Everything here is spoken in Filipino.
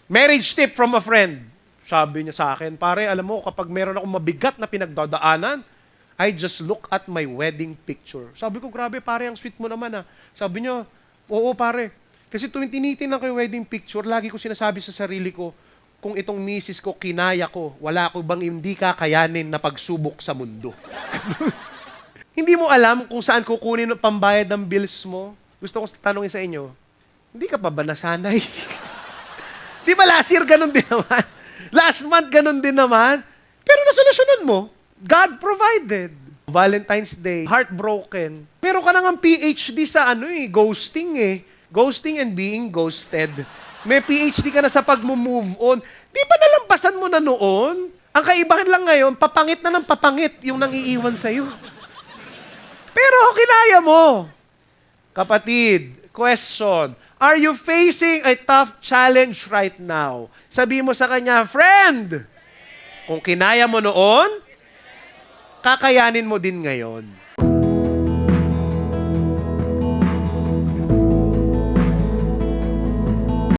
Marriage tip from a friend. Sabi niya sa akin, pare, alam mo, kapag meron akong mabigat na pinagdadaanan, I just look at my wedding picture. Sabi ko, grabe, pare, ang sweet mo naman, ah. Sabi niya, oo, pare. Kasi tuwing tinitingnan ko yung wedding picture, lagi ko sinasabi sa sarili ko, kung itong misis ko, kinaya ko, wala ko bang hindi kakayanin na pagsubok sa mundo. Hindi mo alam kung saan kukunin ang pambayad ng bills mo? Gusto kong tanongin sa inyo, hindi ka pa ba nasanay? Di ba last year ganun din naman? Last month ganun din naman? Pero nasolusyonan mo. God provided. Valentine's Day, heartbroken. Pero ka nang PhD sa ghosting eh. Ghosting and being ghosted. May PhD ka na sa pag-move on. Di ba nalampasan mo na noon? Ang kaibahan lang ngayon, papangit na ng papangit yung nangiiwan sa'yo. Pero kinaya mo. Kapatid, question. Are you facing a tough challenge right now? Sabi mo sa kanya, friend, kung kinaya mo noon, kakayanin mo din ngayon.